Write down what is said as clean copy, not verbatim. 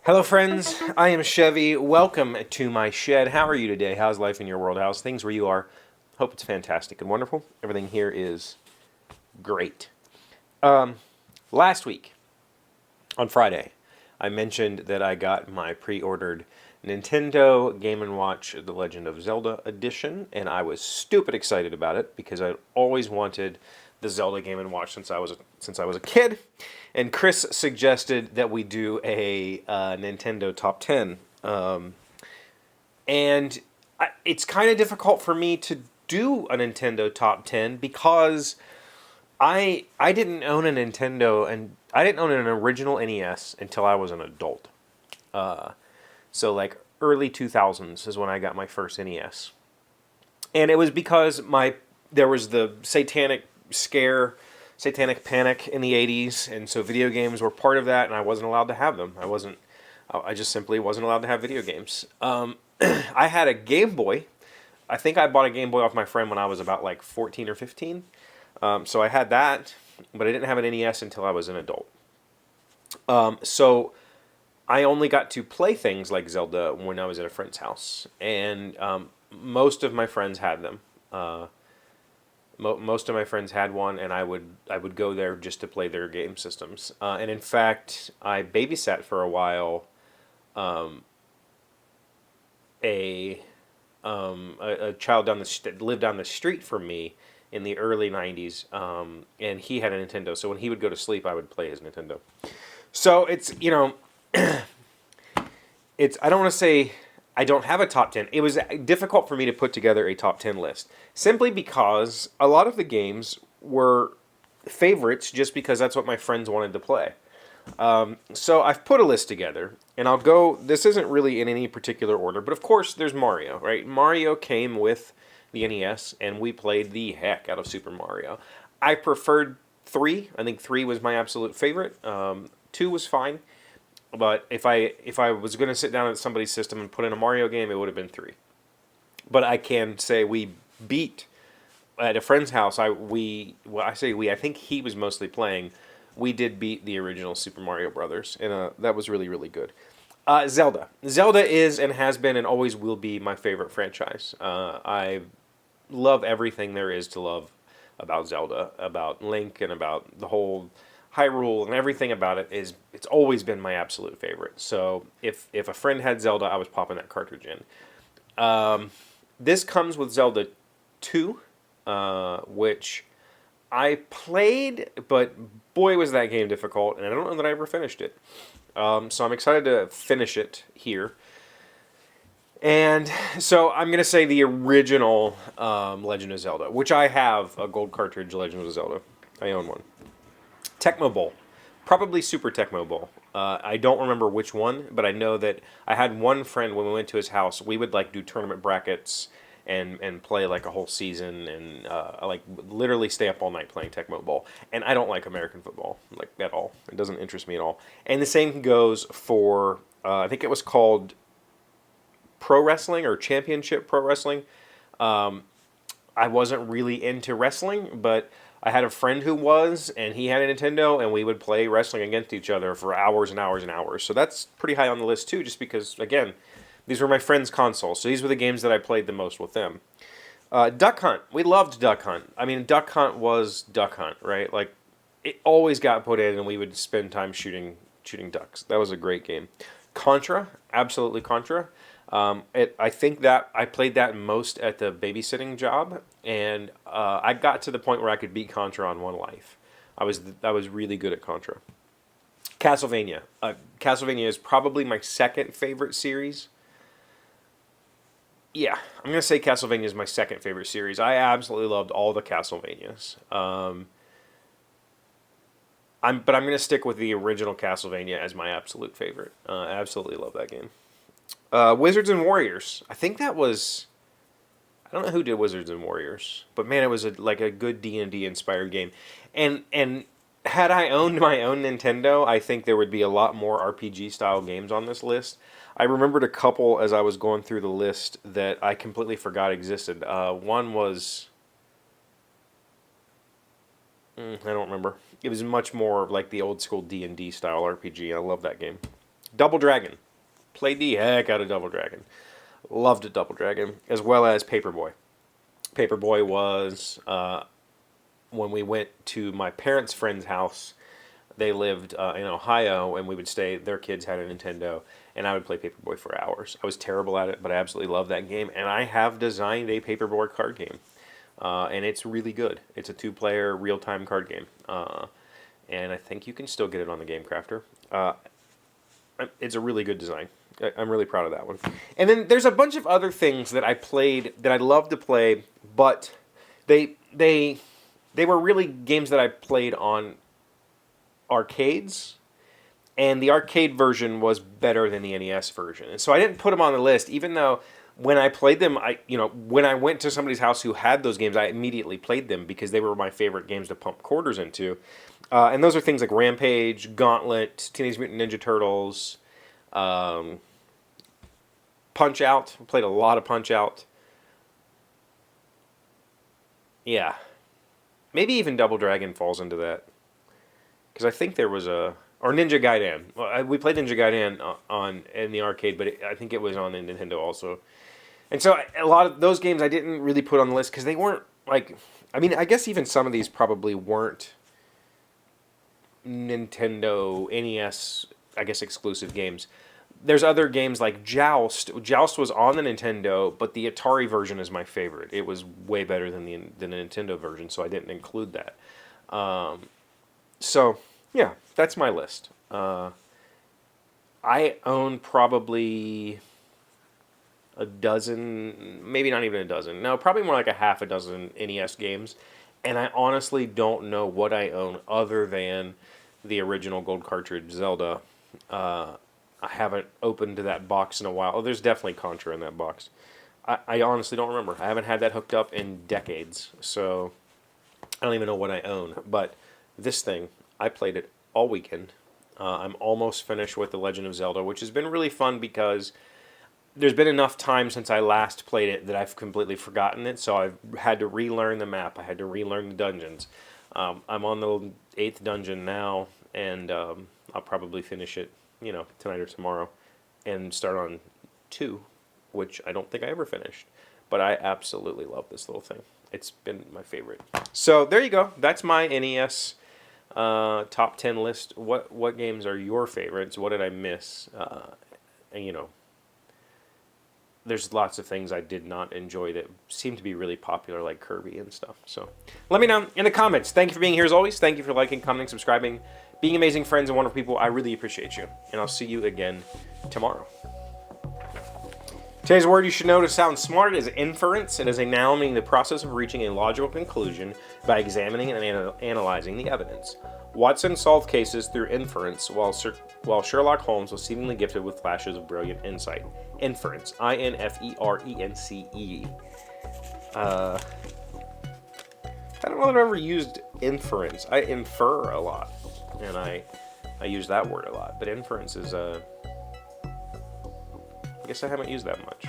Hello, friends. I am Chevee. Welcome to my shed. How are you today? How's life in your world? How's things where you are? Hope it's fantastic and wonderful. Everything here is great. Last week, on Friday, I mentioned that I got my pre-ordered Nintendo Game & Watch The Legend of Zelda edition, and I was stupid excited about it because I'd always wanted the Zelda Game & Watch since I was a kid. And Chris suggested that we do a Nintendo Top 10. And it's kind of difficult for me to do a Nintendo Top 10 because I didn't own a Nintendo, and I didn't own an original NES until I was an adult. So like early 2000s is when I got my first NES. And it was because there was the satanic panic in the 80s, and so video games were part of that, and I wasn't allowed to have them. I just simply wasn't allowed to have video games. I had a Game Boy. I think I bought a Game Boy off my friend when I was about like 14 or 15. So I had that, but I didn't have an NES until I was an adult. So I only got to play things like Zelda when I was at a friend's house, and most of my friends had them. Most of my friends had one, and I would go there just to play their game systems. And in fact, I babysat for a while a child that lived down the street from me in the early 90s, and he had a Nintendo. So when he would go to sleep, I would play his Nintendo. So it's, I don't want to say I don't have a top 10. It was difficult for me to put together a top 10 list, simply because a lot of the games were favorites just because that's what my friends wanted to play. So I've put a list together, and this isn't really in any particular order, but of course there's Mario, right? Mario came with the NES, and we played the heck out of Super Mario. I preferred 3. I think 3 was my absolute favorite. 2 was fine. But if I was going to sit down at somebody's system and put in a Mario game, it would have been 3. But I can say we beat at a friend's house. I think he was mostly playing. We did beat the original Super Mario Brothers, and that was really, really good. Zelda. Zelda is and has been and always will be my favorite franchise. I love everything there is to love about Zelda, about Link, and about the whole Hyrule, and everything about it's always been my absolute favorite. So if a friend had Zelda, I was popping that cartridge in. This comes with Zelda 2, which I played, but boy was that game difficult, and I don't know that I ever finished it. So I'm excited to finish it here. And so I'm going to say the original Legend of Zelda, which I have a gold cartridge Legend of Zelda. I own one. Tecmo Bowl. Probably Super Tecmo Bowl. I don't remember which one, but I know that I had one friend when we went to his house. We would like do tournament brackets and play like a whole season, and like literally stay up all night playing Tecmo Bowl. And I don't like American football like at all. It doesn't interest me at all. And the same goes for I think it was called Pro Wrestling or Championship Pro Wrestling. I wasn't really into wrestling, but I had a friend who was, and he had a Nintendo, and we would play wrestling against each other for hours and hours and hours. So that's pretty high on the list too, just because, again, these were my friends' consoles. So these were the games that I played the most with them. Duck Hunt. We loved Duck Hunt. I mean, Duck Hunt was Duck Hunt, right? Like, it always got put in, and we would spend time shooting ducks. That was a great game. Contra. Absolutely Contra. I think that I played that most at the babysitting job, and I got to the point where I could beat Contra on one life. I was really good at Contra. Castlevania. Castlevania is probably my second favorite series. Yeah, I'm gonna say Castlevania is my second favorite series. I absolutely loved all the Castlevanias. I'm gonna stick with the original Castlevania as my absolute favorite. I absolutely love that game. Wizards and Warriors. I think that was. I don't know who did Wizards and Warriors, but man, it was like a good D&D inspired game. And had I owned my own Nintendo, I think there would be a lot more RPG style games on this list. I remembered a couple as I was going through the list that I completely forgot existed. One was. I don't remember. It was much more like the old school D&D style RPG. I love that game. Double Dragon. Played the heck out of Double Dragon. Loved it, Double Dragon, as well as Paperboy. Paperboy was when we went to my parents' friend's house. They lived in Ohio, and we would stay. Their kids had a Nintendo, and I would play Paperboy for hours. I was terrible at it, but I absolutely loved that game. And I have designed a Paperboy card game, and it's really good. It's a 2-player real-time card game, and I think you can still get it on the Game Crafter. It's a really good design. I'm really proud of that one. And then there's a bunch of other things that I played that I love to play, but they were really games that I played on arcades, and the arcade version was better than the NES version. And so I didn't put them on the list, even though when I played them, when I went to somebody's house who had those games, I immediately played them because they were my favorite games to pump quarters into. And those are things like Rampage, Gauntlet, Teenage Mutant Ninja Turtles, Punch-Out. I played a lot of Punch-Out. Yeah. Maybe even Double Dragon falls into that. Because I think there was or Ninja Gaiden. Well, we played Ninja Gaiden in the arcade, but I think it was on the Nintendo also. And so a lot of those games I didn't really put on the list because they weren't like... I mean, I guess even some of these probably weren't Nintendo, NES, I guess, exclusive games. There's other games like Joust. Joust was on the Nintendo, but the Atari version is my favorite. It was way better than the Nintendo version, so I didn't include that. So, yeah, that's my list. I own probably a dozen, maybe not even a dozen. No, probably more like a half a dozen NES games. And I honestly don't know what I own other than the original gold cartridge Zelda. I haven't opened that box in a while. Oh, there's definitely Contra in that box. I honestly don't remember. I haven't had that hooked up in decades. So I don't even know what I own. But this thing, I played it all weekend. I'm almost finished with The Legend of Zelda, which has been really fun because there's been enough time since I last played it that I've completely forgotten it, so I've had to relearn the map. I had to relearn the dungeons. I'm on the 8th dungeon now, and I'll probably finish it, tonight or tomorrow, and start on 2, which I don't think I ever finished. But I absolutely love this little thing. It's been my favorite. So there you go. That's my NES top 10 list. What games are your favorites? What did I miss? And there's lots of things I did not enjoy that seem to be really popular, like Kirby and stuff. So let me know in the comments. Thank you for being here as always. Thank you for liking, commenting, subscribing, being amazing friends and wonderful people. I really appreciate you. And I'll see you again tomorrow. Today's word you should know to sound smart is inference. It is a noun meaning the process of reaching a logical conclusion by examining and analyzing the evidence. Watson solved cases through inference, while Sherlock Holmes was seemingly gifted with flashes of brilliant insight. Inference. I-N-F-E-R-E-N-C-E. I don't know that I've ever used inference. I infer a lot, and I use that word a lot. But inference is, I guess I haven't used that much.